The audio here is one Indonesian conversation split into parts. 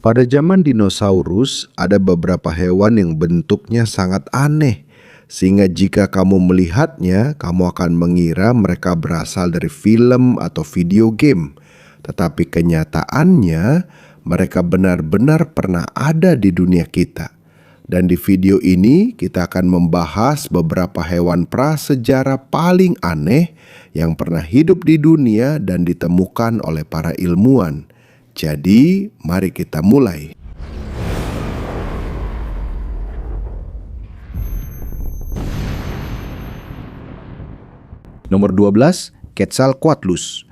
Pada zaman dinosaurus, ada beberapa hewan yang bentuknya sangat aneh, sehingga jika kamu melihatnya, kamu akan mengira mereka berasal dari film atau video game. Tetapi kenyataannya, mereka benar-benar pernah ada di dunia kita. Dan di video ini, kita akan membahas beberapa hewan prasejarah paling aneh yang pernah hidup di dunia dan ditemukan oleh para ilmuwan. Jadi, mari kita mulai. Nomor 12, Quetzalcoatlus.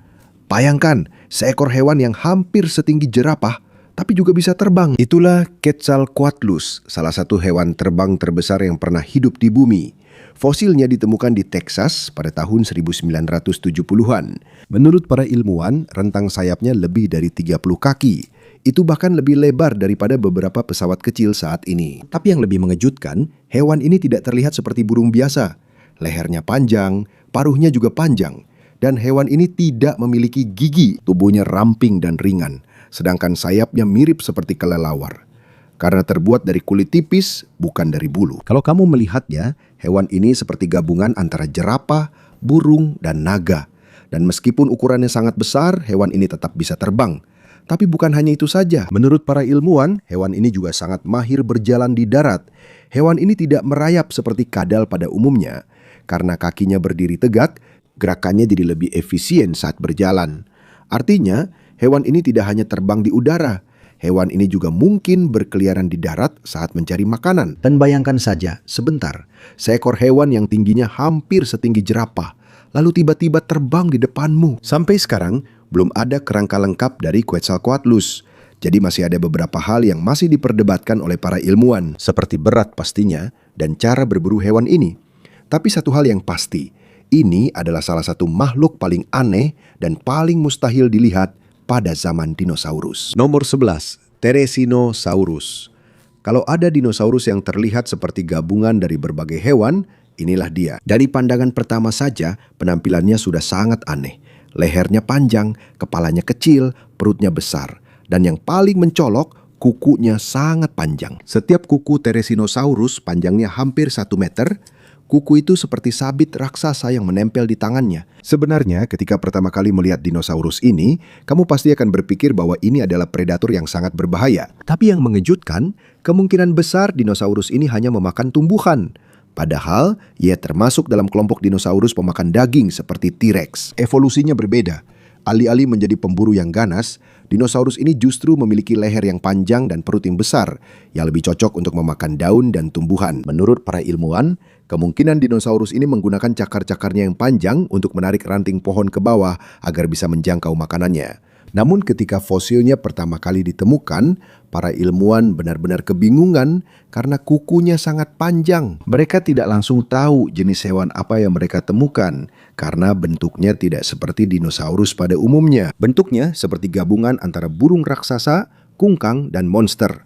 Bayangkan, seekor hewan yang hampir setinggi jerapah, tapi juga bisa terbang. Itulah Quetzalcoatlus, salah satu hewan terbang terbesar yang pernah hidup di bumi. Fosilnya ditemukan di Texas pada tahun 1970-an. Menurut para ilmuwan, rentang sayapnya lebih dari 30 kaki. Itu bahkan lebih lebar daripada beberapa pesawat kecil saat ini. Tapi yang lebih mengejutkan, hewan ini tidak terlihat seperti burung biasa. Lehernya panjang, paruhnya juga panjang. Dan hewan ini tidak memiliki gigi, tubuhnya ramping dan ringan. Sedangkan sayapnya mirip seperti kelelawar. Karena terbuat dari kulit tipis, bukan dari bulu. Kalau kamu melihatnya, hewan ini seperti gabungan antara jerapah, burung, dan naga. Dan meskipun ukurannya sangat besar, hewan ini tetap bisa terbang. Tapi bukan hanya itu saja. Menurut para ilmuwan, hewan ini juga sangat mahir berjalan di darat. Hewan ini tidak merayap seperti kadal pada umumnya. Karena kakinya berdiri tegak, gerakannya jadi lebih efisien saat berjalan. Artinya, hewan ini tidak hanya terbang di udara. Hewan ini juga mungkin berkeliaran di darat saat mencari makanan. Dan bayangkan saja, sebentar, seekor hewan yang tingginya hampir setinggi jerapah, lalu tiba-tiba terbang di depanmu. Sampai sekarang, belum ada kerangka lengkap dari Quetzalcoatlus. Jadi masih ada beberapa hal yang masih diperdebatkan oleh para ilmuwan, seperti berat pastinya dan cara berburu hewan ini. Tapi satu hal yang pasti, ini adalah salah satu makhluk paling aneh dan paling mustahil dilihat pada zaman dinosaurus. Nomor 11, Therizinosaurus. Kalau ada dinosaurus yang terlihat seperti gabungan dari berbagai hewan, inilah dia. Dari pandangan pertama saja, penampilannya sudah sangat aneh. Lehernya panjang, kepalanya kecil, perutnya besar. Dan yang paling mencolok, kukunya sangat panjang. Setiap kuku Therizinosaurus panjangnya hampir 1 meter. Kuku itu seperti sabit raksasa yang menempel di tangannya. Sebenarnya ketika pertama kali melihat dinosaurus ini, kamu pasti akan berpikir bahwa ini adalah predator yang sangat berbahaya. Tapi yang mengejutkan, kemungkinan besar dinosaurus ini hanya memakan tumbuhan. Padahal, ia termasuk dalam kelompok dinosaurus pemakan daging seperti T-Rex. Evolusinya berbeda. Alih-alih menjadi pemburu yang ganas, dinosaurus ini justru memiliki leher yang panjang dan perut yang besar, yang lebih cocok untuk memakan daun dan tumbuhan. Menurut para ilmuwan, kemungkinan dinosaurus ini menggunakan cakar-cakarnya yang panjang untuk menarik ranting pohon ke bawah agar bisa menjangkau makanannya. Namun ketika fosilnya pertama kali ditemukan, para ilmuwan benar-benar kebingungan karena kukunya sangat panjang. Mereka tidak langsung tahu jenis hewan apa yang mereka temukan karena bentuknya tidak seperti dinosaurus pada umumnya. Bentuknya seperti gabungan antara burung raksasa, kungkang, dan monster.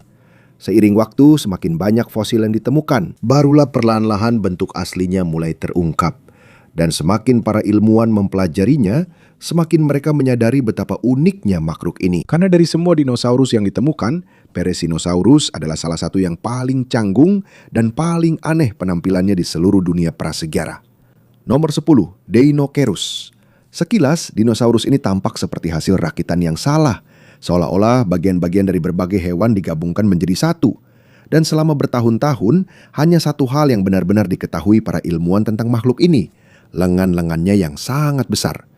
Seiring waktu semakin banyak fosil yang ditemukan, barulah perlahan-lahan bentuk aslinya mulai terungkap. Dan semakin para ilmuwan mempelajarinya, semakin mereka menyadari betapa uniknya makhluk ini. Karena dari semua dinosaurus yang ditemukan, Therizinosaurus adalah salah satu yang paling canggung dan paling aneh penampilannya di seluruh dunia prasejarah. Nomor 10, Deinocheirus. Sekilas, dinosaurus ini tampak seperti hasil rakitan yang salah, seolah-olah bagian-bagian dari berbagai hewan digabungkan menjadi satu. Dan selama bertahun-tahun, hanya satu hal yang benar-benar diketahui para ilmuwan tentang makhluk ini, lengan-lengannya yang sangat besar.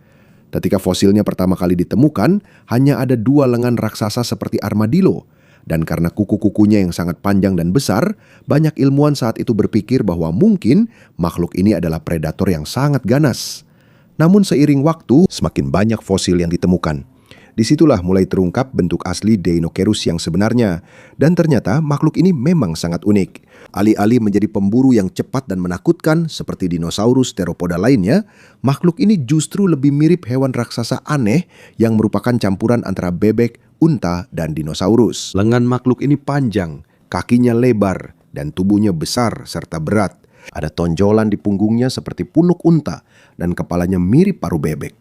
Ketika fosilnya pertama kali ditemukan, hanya ada 2 lengan raksasa seperti armadillo. Dan karena kuku-kukunya yang sangat panjang dan besar, banyak ilmuwan saat itu berpikir bahwa mungkin makhluk ini adalah predator yang sangat ganas. Namun seiring waktu, semakin banyak fosil yang ditemukan. Disitulah mulai terungkap bentuk asli Deinocheirus yang sebenarnya. Dan ternyata makhluk ini memang sangat unik. Alih-alih menjadi pemburu yang cepat dan menakutkan seperti dinosaurus teropoda lainnya, makhluk ini justru lebih mirip hewan raksasa aneh yang merupakan campuran antara bebek, unta, dan dinosaurus. Lengan makhluk ini panjang, kakinya lebar, dan tubuhnya besar serta berat. Ada tonjolan di punggungnya seperti punuk unta dan kepalanya mirip paruh bebek.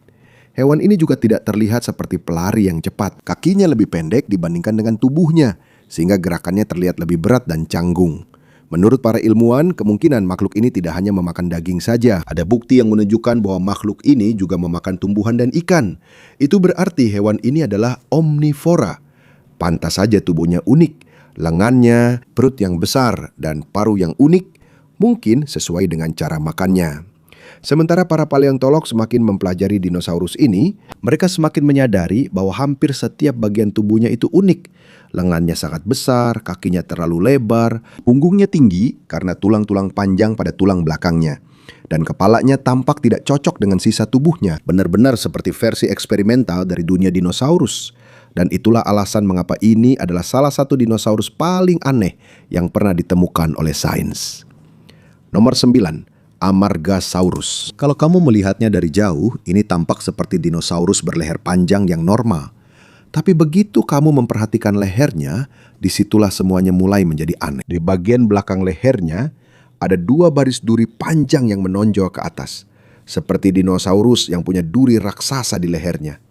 Hewan ini juga tidak terlihat seperti pelari yang cepat. Kakinya lebih pendek dibandingkan dengan tubuhnya, sehingga gerakannya terlihat lebih berat dan canggung. Menurut para ilmuwan, kemungkinan makhluk ini tidak hanya memakan daging saja. Ada bukti yang menunjukkan bahwa makhluk ini juga memakan tumbuhan dan ikan. Itu berarti hewan ini adalah omnivora. Pantas saja tubuhnya unik. Lengannya, perut yang besar, dan paruh yang unik mungkin sesuai dengan cara makannya. Sementara para paleontolog semakin mempelajari dinosaurus ini, mereka semakin menyadari bahwa hampir setiap bagian tubuhnya itu unik. Lengannya sangat besar, kakinya terlalu lebar, punggungnya tinggi karena tulang-tulang panjang pada tulang belakangnya. Dan kepalanya tampak tidak cocok dengan sisa tubuhnya, benar-benar seperti versi eksperimental dari dunia dinosaurus. Dan itulah alasan mengapa ini adalah salah satu dinosaurus paling aneh yang pernah ditemukan oleh sains. Nomor 9. Amargasaurus. Kalau kamu melihatnya dari jauh, ini tampak seperti dinosaurus berleher panjang yang normal. Tapi begitu kamu memperhatikan lehernya, disitulah semuanya mulai menjadi aneh. Di bagian belakang lehernya, ada 2 baris duri panjang yang menonjol ke atas. Seperti dinosaurus yang punya duri raksasa di lehernya.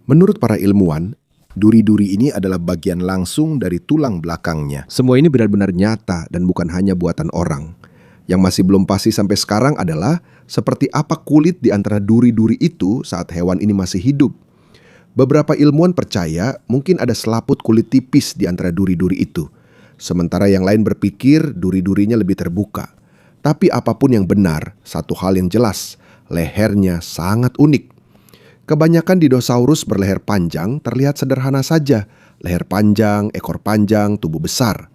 Menurut para ilmuwan, duri-duri ini adalah bagian langsung dari tulang belakangnya. Semua ini benar-benar nyata dan bukan hanya buatan orang. Yang masih belum pasti sampai sekarang adalah seperti apa kulit di antara duri-duri itu saat hewan ini masih hidup. Beberapa ilmuwan percaya mungkin ada selaput kulit tipis di antara duri-duri itu. Sementara yang lain berpikir duri-durinya lebih terbuka. Tapi apapun yang benar, satu hal yang jelas, lehernya sangat unik. Kebanyakan dinosaurus berleher panjang terlihat sederhana saja. Leher panjang, ekor panjang, tubuh besar.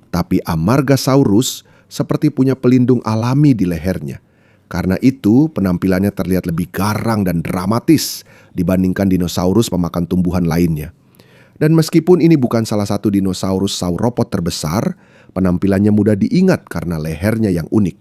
Tapi Amargasaurus seperti punya pelindung alami di lehernya. Karena itu, penampilannya terlihat lebih garang dan dramatis dibandingkan dinosaurus pemakan tumbuhan lainnya. Dan meskipun ini bukan salah satu dinosaurus sauropod terbesar, penampilannya mudah diingat karena lehernya yang unik.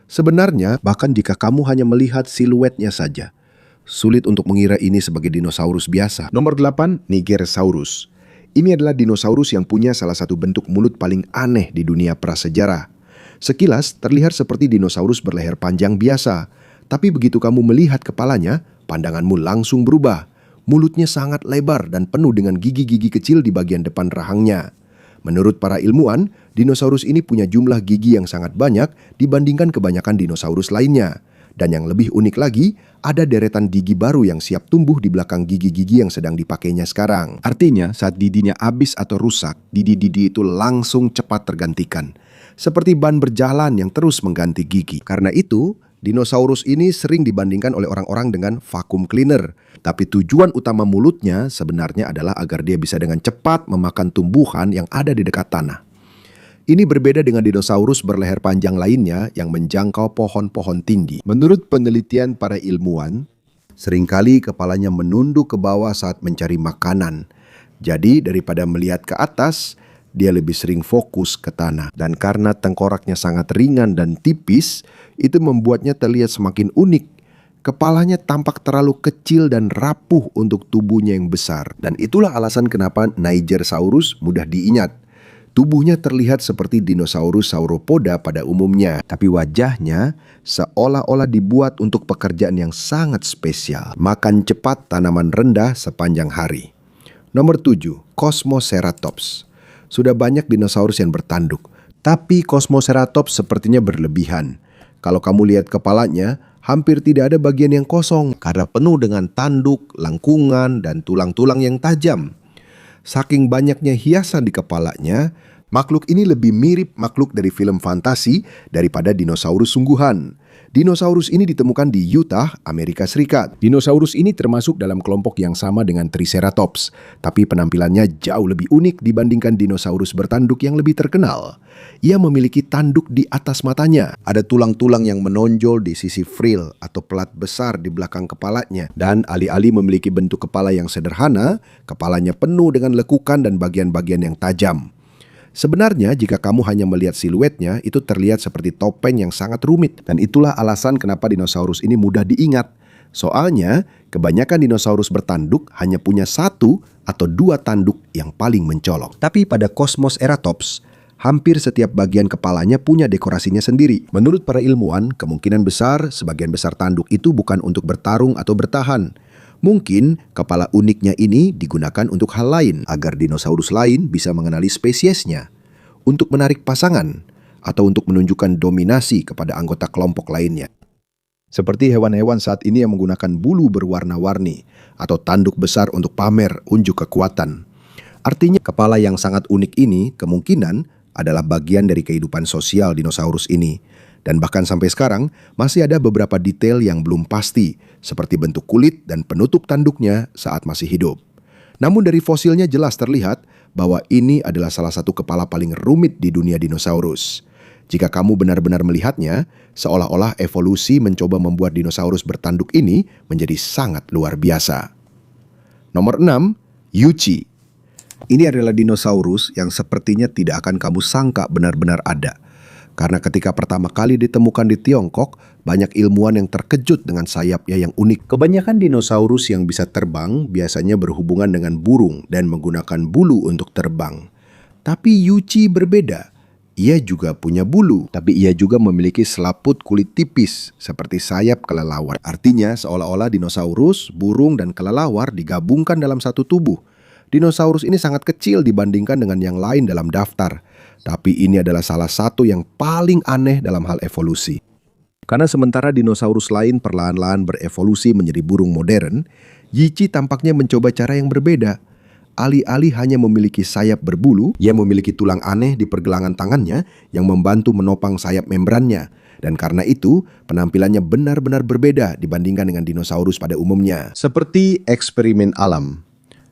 Sebenarnya, bahkan jika kamu hanya melihat siluetnya saja, sulit untuk mengira ini sebagai dinosaurus biasa. Nomor 8, Nigersaurus. Ini adalah dinosaurus yang punya salah satu bentuk mulut paling aneh di dunia prasejarah. Sekilas terlihat seperti dinosaurus berleher panjang biasa, tapi begitu kamu melihat kepalanya, pandanganmu langsung berubah. Mulutnya sangat lebar dan penuh dengan gigi-gigi kecil di bagian depan rahangnya. Menurut para ilmuwan, dinosaurus ini punya jumlah gigi yang sangat banyak dibandingkan kebanyakan dinosaurus lainnya. Dan yang lebih unik lagi, ada deretan gigi baru yang siap tumbuh di belakang gigi-gigi yang sedang dipakainya sekarang. Artinya, saat didinya habis atau rusak, didi-didi itu langsung cepat tergantikan. Seperti ban berjalan yang terus mengganti gigi. Karena itu, dinosaurus ini sering dibandingkan oleh orang-orang dengan vacuum cleaner. Tapi tujuan utama mulutnya sebenarnya adalah agar dia bisa dengan cepat memakan tumbuhan yang ada di dekat tanah. Ini berbeda dengan dinosaurus berleher panjang lainnya yang menjangkau pohon-pohon tinggi. Menurut penelitian para ilmuwan, seringkali kepalanya menunduk ke bawah saat mencari makanan. Jadi daripada melihat ke atas, dia lebih sering fokus ke tanah. Dan karena tengkoraknya sangat ringan dan tipis, itu membuatnya terlihat semakin unik. Kepalanya tampak terlalu kecil dan rapuh untuk tubuhnya yang besar. Dan itulah alasan kenapa Nigersaurus mudah diingat. Tubuhnya terlihat seperti dinosaurus sauropoda pada umumnya. Tapi wajahnya seolah-olah dibuat untuk pekerjaan yang sangat spesial. Makan cepat tanaman rendah sepanjang hari. Nomor 7, Cosmoceratops. Sudah banyak dinosaurus yang bertanduk, tapi Cosmoceratops sepertinya berlebihan. Kalau kamu lihat kepalanya, hampir tidak ada bagian yang kosong karena penuh dengan tanduk, lengkungan, dan tulang-tulang yang tajam. Saking banyaknya hiasan di kepalanya, makhluk ini lebih mirip makhluk dari film fantasi daripada dinosaurus sungguhan. Dinosaurus ini ditemukan di Utah, Amerika Serikat. Dinosaurus ini termasuk dalam kelompok yang sama dengan Triceratops, tapi penampilannya jauh lebih unik dibandingkan dinosaurus bertanduk yang lebih terkenal. Ia memiliki tanduk di atas matanya. Ada tulang-tulang yang menonjol di sisi frill atau pelat besar di belakang kepalanya. Dan alih-alih memiliki bentuk kepala yang sederhana, kepalanya penuh dengan lekukan dan bagian-bagian yang tajam. Sebenarnya jika kamu hanya melihat siluetnya, itu terlihat seperti topeng yang sangat rumit. Dan itulah alasan kenapa dinosaurus ini mudah diingat. Soalnya, kebanyakan dinosaurus bertanduk hanya punya 1 atau 2 tanduk yang paling mencolok. Tapi pada Cosmoceratops, Hampir setiap bagian kepalanya punya dekorasinya sendiri. Menurut para ilmuwan, kemungkinan besar sebagian besar tanduk itu bukan untuk bertarung atau bertahan. Mungkin kepala uniknya ini digunakan untuk hal lain, agar dinosaurus lain bisa mengenali spesiesnya, untuk menarik pasangan, atau untuk menunjukkan dominasi kepada anggota kelompok lainnya. Seperti hewan-hewan saat ini yang menggunakan bulu berwarna-warni, atau tanduk besar untuk pamer unjuk kekuatan. Artinya kepala yang sangat unik ini kemungkinan adalah bagian dari kehidupan sosial dinosaurus ini. Dan bahkan sampai sekarang masih ada beberapa detail yang belum pasti, seperti bentuk kulit dan penutup tanduknya saat masih hidup. Namun dari fosilnya jelas terlihat bahwa ini adalah salah satu kepala paling rumit di dunia dinosaurus. Jika kamu benar-benar melihatnya, seolah-olah evolusi mencoba membuat dinosaurus bertanduk ini menjadi sangat luar biasa. Nomor 6, Yuchi. Ini adalah dinosaurus yang sepertinya tidak akan kamu sangka benar-benar ada. Karena ketika pertama kali ditemukan di Tiongkok, banyak ilmuwan yang terkejut dengan sayapnya yang unik. Kebanyakan dinosaurus yang bisa terbang biasanya berhubungan dengan burung dan menggunakan bulu untuk terbang. Tapi Yuchi berbeda. Ia juga punya bulu, tapi ia juga memiliki selaput kulit tipis seperti sayap kelelawar. Artinya seolah-olah dinosaurus, burung, dan kelelawar digabungkan dalam satu tubuh. Dinosaurus ini sangat kecil dibandingkan dengan yang lain dalam daftar. Tapi ini adalah salah satu yang paling aneh dalam hal evolusi. Karena sementara dinosaurus lain perlahan-lahan berevolusi menjadi burung modern, Yuchi tampaknya mencoba cara yang berbeda. Alih-alih hanya memiliki sayap berbulu, ia memiliki tulang aneh di pergelangan tangannya yang membantu menopang sayap membrannya. Dan karena itu, penampilannya benar-benar berbeda dibandingkan dengan dinosaurus pada umumnya. Seperti eksperimen alam.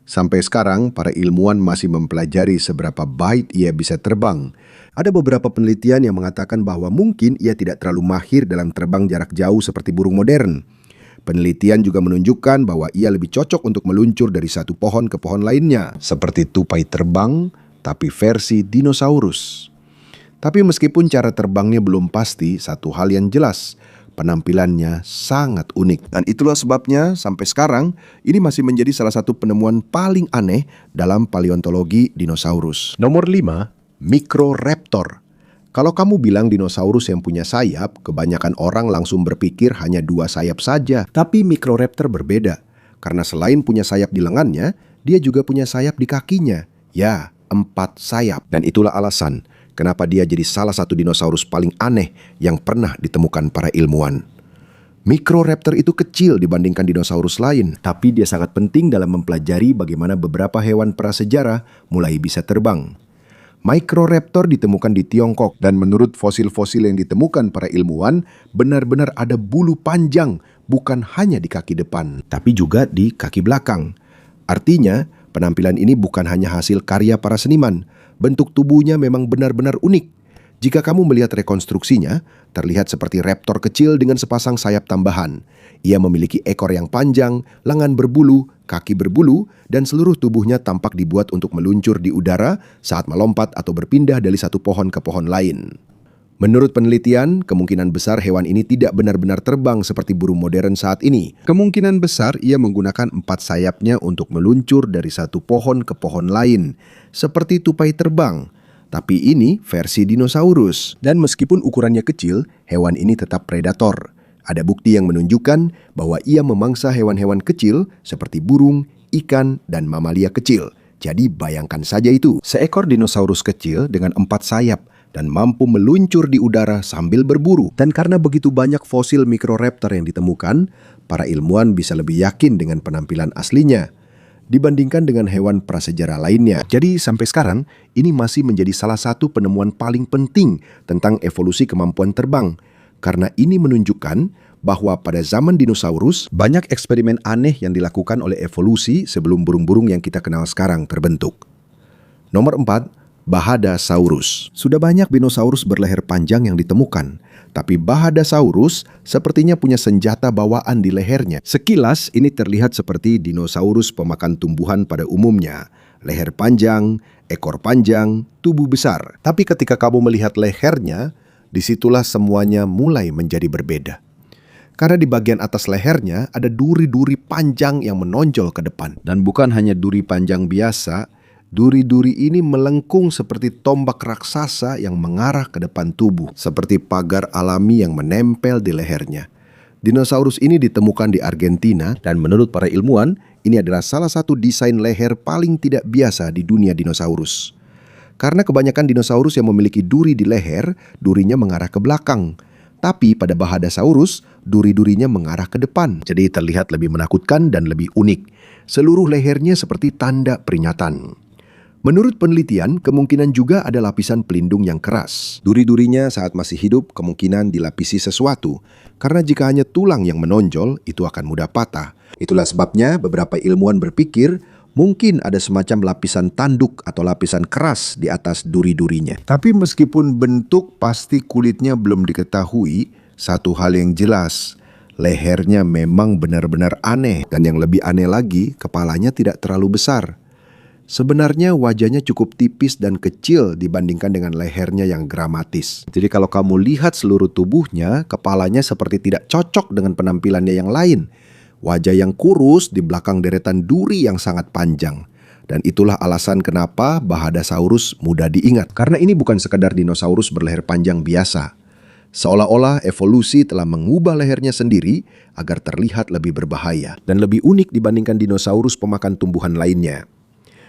Sampai sekarang, para ilmuwan masih mempelajari seberapa baik ia bisa terbang. Ada beberapa penelitian yang mengatakan bahwa mungkin ia tidak terlalu mahir dalam terbang jarak jauh seperti burung modern. Penelitian juga menunjukkan bahwa ia lebih cocok untuk meluncur dari satu pohon ke pohon lainnya, seperti tupai terbang, tapi versi dinosaurus. Tapi meskipun cara terbangnya belum pasti, satu hal yang jelas, penampilannya sangat unik. Dan itulah sebabnya sampai sekarang ini masih menjadi salah satu penemuan paling aneh dalam paleontologi dinosaurus. Nomor 5, Microraptor. Kalau kamu bilang dinosaurus yang punya sayap, kebanyakan orang langsung berpikir hanya 2 sayap saja. Tapi Microraptor berbeda. Karena selain punya sayap di lengannya, dia juga punya sayap di kakinya. Ya, 4 sayap. Dan itulah alasan kenapa dia jadi salah satu dinosaurus paling aneh yang pernah ditemukan para ilmuwan. Microraptor itu kecil dibandingkan dinosaurus lain, tapi dia sangat penting dalam mempelajari bagaimana beberapa hewan prasejarah mulai bisa terbang. Microraptor ditemukan di Tiongkok dan menurut fosil-fosil yang ditemukan para ilmuwan, benar-benar ada bulu panjang, bukan hanya di kaki depan, tapi juga di kaki belakang. Artinya, penampilan ini bukan hanya hasil karya para seniman. Bentuk tubuhnya memang benar-benar unik. Jika kamu melihat rekonstruksinya, terlihat seperti raptor kecil dengan sepasang sayap tambahan. Ia memiliki ekor yang panjang, lengan berbulu, kaki berbulu, dan seluruh tubuhnya tampak dibuat untuk meluncur di udara saat melompat atau berpindah dari satu pohon ke pohon lain. Menurut penelitian, kemungkinan besar hewan ini tidak benar-benar terbang seperti burung modern saat ini. Kemungkinan besar ia menggunakan 4 sayapnya untuk meluncur dari satu pohon ke pohon lain, seperti tupai terbang. Tapi ini versi dinosaurus. Dan meskipun ukurannya kecil, hewan ini tetap predator. Ada bukti yang menunjukkan bahwa ia memangsa hewan-hewan kecil seperti burung, ikan, dan mamalia kecil. Jadi bayangkan saja itu, seekor dinosaurus kecil dengan 4 sayap dan mampu meluncur di udara sambil berburu. Dan karena begitu banyak fosil Microraptor yang ditemukan, para ilmuwan bisa lebih yakin dengan penampilan aslinya dibandingkan dengan hewan prasejarah lainnya. Jadi sampai sekarang, ini masih menjadi salah satu penemuan paling penting tentang evolusi kemampuan terbang. Karena ini menunjukkan bahwa pada zaman dinosaurus, banyak eksperimen aneh yang dilakukan oleh evolusi sebelum burung-burung yang kita kenal sekarang terbentuk. Nomor 4, Bahadasaurus. Sudah banyak dinosaurus berleher panjang yang ditemukan, tapi Bahadasaurus sepertinya punya senjata bawaan di lehernya. Sekilas ini terlihat seperti dinosaurus pemakan tumbuhan pada umumnya. Leher panjang, ekor panjang, tubuh besar. Tapi ketika kamu melihat lehernya, disitulah semuanya mulai menjadi berbeda. Karena di bagian atas lehernya ada duri-duri panjang yang menonjol ke depan. Dan bukan hanya duri panjang biasa, Duri-duri ini melengkung seperti tombak raksasa yang mengarah ke depan tubuh, seperti pagar alami yang menempel di lehernya. Dinosaurus ini ditemukan di Argentina dan menurut para ilmuwan, ini adalah salah satu desain leher paling tidak biasa di dunia dinosaurus. Karena kebanyakan dinosaurus yang memiliki duri di leher, durinya mengarah ke belakang. Tapi pada Bahadasaurus, duri-durinya mengarah ke depan. Jadi terlihat lebih menakutkan dan lebih unik. Seluruh lehernya seperti tanda peringatan. Menurut penelitian, kemungkinan juga ada lapisan pelindung yang keras. Duri-durinya saat masih hidup kemungkinan dilapisi sesuatu, karena jika hanya tulang yang menonjol, itu akan mudah patah. Itulah sebabnya beberapa ilmuwan berpikir mungkin ada semacam lapisan tanduk atau lapisan keras di atas duri-durinya. Tapi meskipun bentuk pasti kulitnya belum diketahui, satu hal yang jelas, lehernya memang benar-benar aneh. Dan yang lebih aneh lagi, kepalanya tidak terlalu besar. Sebenarnya wajahnya cukup tipis dan kecil dibandingkan dengan lehernya yang dramatis. Jadi kalau kamu lihat seluruh tubuhnya, kepalanya seperti tidak cocok dengan penampilannya yang lain. Wajah yang kurus di belakang deretan duri yang sangat panjang. Dan itulah alasan kenapa Bahadasaurus mudah diingat. Karena ini bukan sekadar dinosaurus berleher panjang biasa. Seolah-olah evolusi telah mengubah lehernya sendiri agar terlihat lebih berbahaya dan lebih unik dibandingkan dinosaurus pemakan tumbuhan lainnya.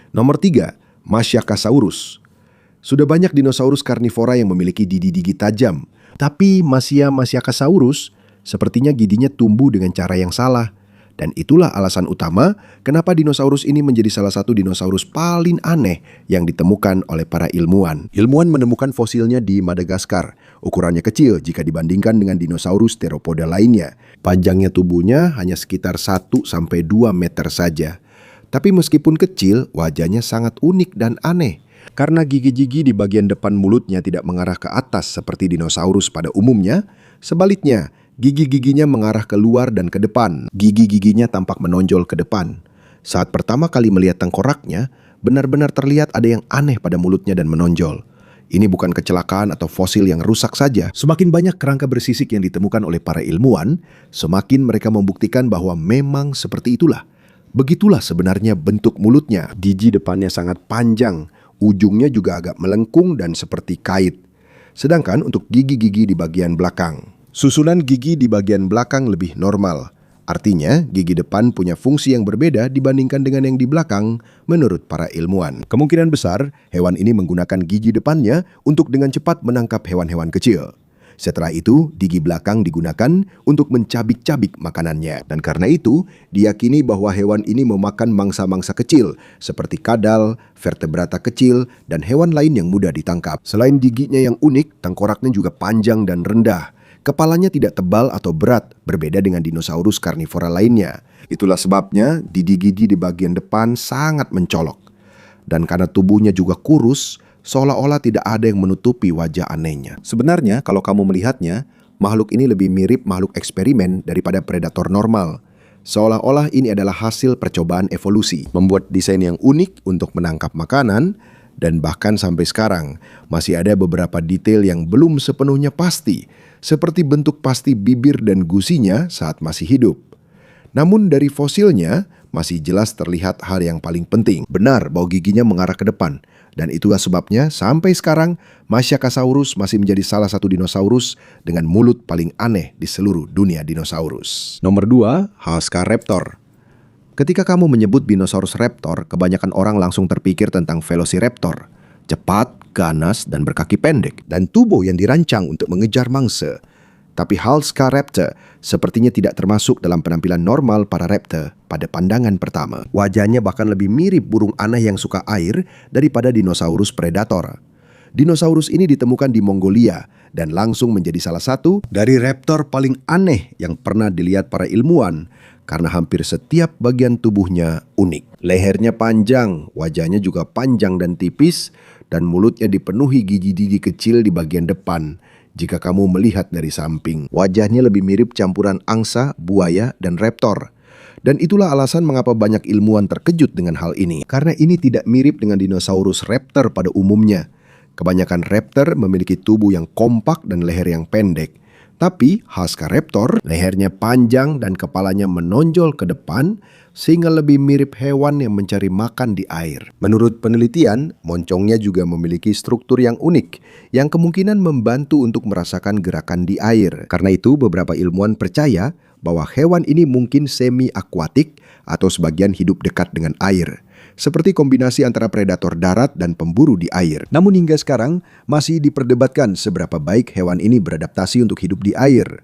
Nomor 3, Masiakasaurus. Sudah banyak dinosaurus karnivora yang memiliki gigi tajam. Tapi Masiakasaurus sepertinya giginya tumbuh dengan cara yang salah. Dan itulah alasan utama kenapa dinosaurus ini menjadi salah satu dinosaurus paling aneh yang ditemukan oleh para ilmuwan. Ilmuwan menemukan fosilnya di Madagaskar. Ukurannya kecil jika dibandingkan dengan dinosaurus teropoda lainnya. Panjangnya tubuhnya hanya sekitar 1-2 meter saja. Tapi meskipun kecil, wajahnya sangat unik dan aneh. Karena gigi-gigi di bagian depan mulutnya tidak mengarah ke atas seperti dinosaurus pada umumnya, sebaliknya, gigi-giginya mengarah keluar dan ke depan. Gigi-giginya tampak menonjol ke depan. Saat pertama kali melihat tengkoraknya, benar-benar terlihat ada yang aneh pada mulutnya dan menonjol. Ini bukan kecelakaan atau fosil yang rusak saja. Semakin banyak kerangka bersisik yang ditemukan oleh para ilmuwan, semakin mereka membuktikan bahwa memang seperti itulah. Begitulah sebenarnya bentuk mulutnya. Gigi depannya sangat panjang, ujungnya juga agak melengkung dan seperti kait. Sedangkan untuk gigi-gigi di bagian belakang, susunan gigi di bagian belakang lebih normal. Artinya, gigi depan punya fungsi yang berbeda dibandingkan dengan yang di belakang menurut para ilmuwan. Kemungkinan besar, hewan ini menggunakan gigi depannya untuk dengan cepat menangkap hewan-hewan kecil. Setelah itu, gigi belakang digunakan untuk mencabik-cabik makanannya. Dan karena itu, diyakini bahwa hewan ini memakan mangsa-mangsa kecil seperti kadal, vertebrata kecil, dan hewan lain yang mudah ditangkap. Selain giginya yang unik, tengkoraknya juga panjang dan rendah. Kepalanya tidak tebal atau berat, berbeda dengan dinosaurus karnivora lainnya. Itulah sebabnya gigi-gigi di bagian depan sangat mencolok. Dan karena tubuhnya juga kurus, seolah-olah tidak ada yang menutupi wajah anehnya. Sebenarnya, kalau kamu melihatnya, makhluk ini lebih mirip makhluk eksperimen daripada predator normal. Seolah-olah ini adalah hasil percobaan evolusi, membuat desain yang unik untuk menangkap makanan, dan bahkan sampai sekarang masih ada beberapa detail yang belum sepenuhnya pasti, seperti bentuk pasti bibir dan gusinya saat masih hidup. Namun dari fosilnya, masih jelas terlihat hal yang paling penting. Benar bahwa giginya mengarah ke depan. Dan itulah sebabnya sampai sekarang Masiakasaurus masih menjadi salah satu dinosaurus dengan mulut paling aneh di seluruh dunia dinosaurus. Nomor 2, Halskaraptor. Ketika kamu menyebut dinosaurus raptor, kebanyakan orang langsung terpikir tentang Velociraptor. Cepat, ganas, dan berkaki pendek. Dan tubuh yang dirancang untuk mengejar mangsa. Tapi Halskaraptor sepertinya tidak termasuk dalam penampilan normal para raptor pada pandangan pertama. Wajahnya bahkan lebih mirip burung aneh yang suka air daripada dinosaurus predator. Dinosaurus ini ditemukan di Mongolia dan langsung menjadi salah satu dari raptor paling aneh yang pernah dilihat para ilmuwan karena hampir setiap bagian tubuhnya unik. Lehernya panjang, wajahnya juga panjang dan tipis, dan mulutnya dipenuhi gigi-gigi kecil di bagian depan. Jika kamu melihat dari samping, wajahnya lebih mirip campuran angsa, buaya, dan raptor. Dan itulah alasan mengapa banyak ilmuwan terkejut dengan hal ini. Karena ini tidak mirip dengan dinosaurus raptor pada umumnya. Kebanyakan raptor memiliki tubuh yang kompak dan leher yang pendek. Tapi Halskaraptor, lehernya panjang dan kepalanya menonjol ke depan, sehingga lebih mirip hewan yang mencari makan di air. Menurut penelitian, moncongnya juga memiliki struktur yang unik, yang kemungkinan membantu untuk merasakan gerakan di air. Karena itu, beberapa ilmuwan percaya bahwa hewan ini mungkin semi-akuatik atau sebagian hidup dekat dengan air, seperti kombinasi antara predator darat dan pemburu di air. Namun hingga sekarang, masih diperdebatkan seberapa baik hewan ini beradaptasi untuk hidup di air.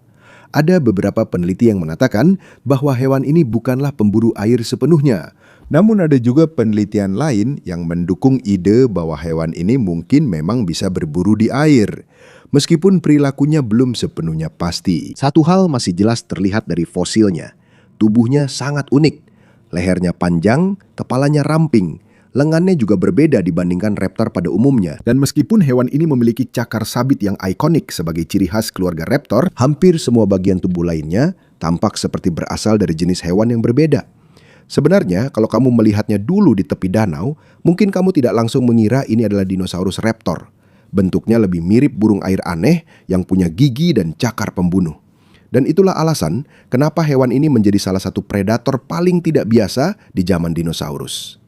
Ada beberapa peneliti yang mengatakan bahwa hewan ini bukanlah pemburu air sepenuhnya. Namun ada juga penelitian lain yang mendukung ide bahwa hewan ini mungkin memang bisa berburu di air, meskipun perilakunya belum sepenuhnya pasti. Satu hal masih jelas terlihat dari fosilnya. Tubuhnya sangat unik. Lehernya panjang, kepalanya ramping. Lengannya juga berbeda dibandingkan raptor pada umumnya. Dan meskipun hewan ini memiliki cakar sabit yang ikonik sebagai ciri khas keluarga raptor, hampir semua bagian tubuh lainnya tampak seperti berasal dari jenis hewan yang berbeda. Sebenarnya, kalau kamu melihatnya dulu di tepi danau, mungkin kamu tidak langsung mengira ini adalah dinosaurus raptor. Bentuknya lebih mirip burung air aneh yang punya gigi dan cakar pembunuh. Dan itulah alasan kenapa hewan ini menjadi salah satu predator paling tidak biasa di zaman dinosaurus.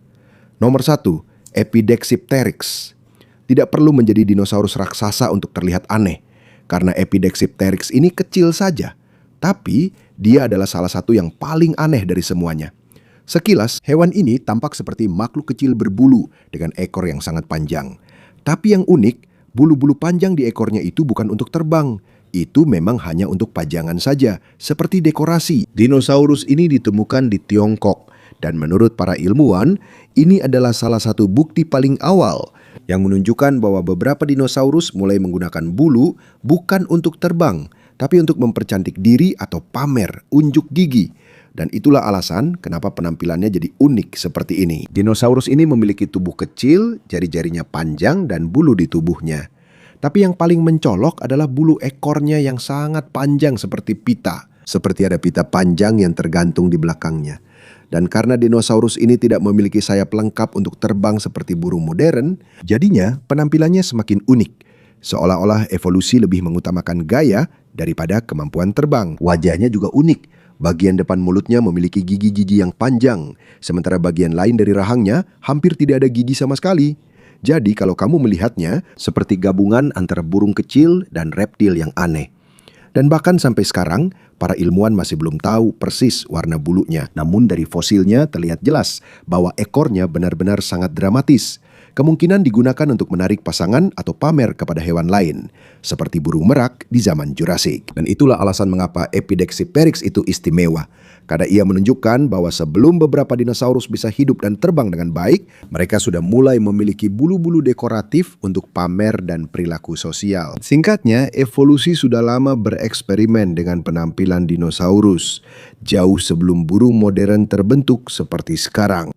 Nomor 1, Epidexipteryx. Tidak perlu menjadi dinosaurus raksasa untuk terlihat aneh, karena Epidexipteryx ini kecil saja. Tapi, dia adalah salah satu yang paling aneh dari semuanya. Sekilas, hewan ini tampak seperti makhluk kecil berbulu dengan ekor yang sangat panjang. Tapi yang unik, bulu-bulu panjang di ekornya itu bukan untuk terbang. Itu memang hanya untuk pajangan saja, seperti dekorasi. Dinosaurus ini ditemukan di Tiongkok. Dan menurut para ilmuwan, ini adalah salah satu bukti paling awal yang menunjukkan bahwa beberapa dinosaurus mulai menggunakan bulu bukan untuk terbang, tapi untuk mempercantik diri atau pamer, unjuk gigi. Dan itulah alasan kenapa penampilannya jadi unik seperti ini. Dinosaurus ini memiliki tubuh kecil, jari-jarinya panjang, dan bulu di tubuhnya. Tapi yang paling mencolok adalah bulu ekornya yang sangat panjang seperti pita. Seperti ada pita panjang yang tergantung di belakangnya. Dan karena dinosaurus ini tidak memiliki sayap lengkap untuk terbang seperti burung modern, jadinya penampilannya semakin unik. Seolah-olah evolusi lebih mengutamakan gaya daripada kemampuan terbang. Wajahnya juga unik. Bagian depan mulutnya memiliki gigi-gigi yang panjang, sementara bagian lain dari rahangnya hampir tidak ada gigi sama sekali. Jadi kalau kamu melihatnya seperti gabungan antara burung kecil dan reptil yang aneh. Dan bahkan sampai sekarang, para ilmuwan masih belum tahu persis warna bulunya. Namun dari fosilnya terlihat jelas bahwa ekornya benar-benar sangat dramatis. Kemungkinan digunakan untuk menarik pasangan atau pamer kepada hewan lain, seperti burung merak di zaman Jurassic. Dan itulah alasan mengapa Epidexipteryx itu istimewa. Karena ia menunjukkan bahwa sebelum beberapa dinosaurus bisa hidup dan terbang dengan baik, mereka sudah mulai memiliki bulu-bulu dekoratif untuk pamer dan perilaku sosial. Singkatnya, evolusi sudah lama bereksperimen dengan penampilan dinosaurus, jauh sebelum burung modern terbentuk seperti sekarang.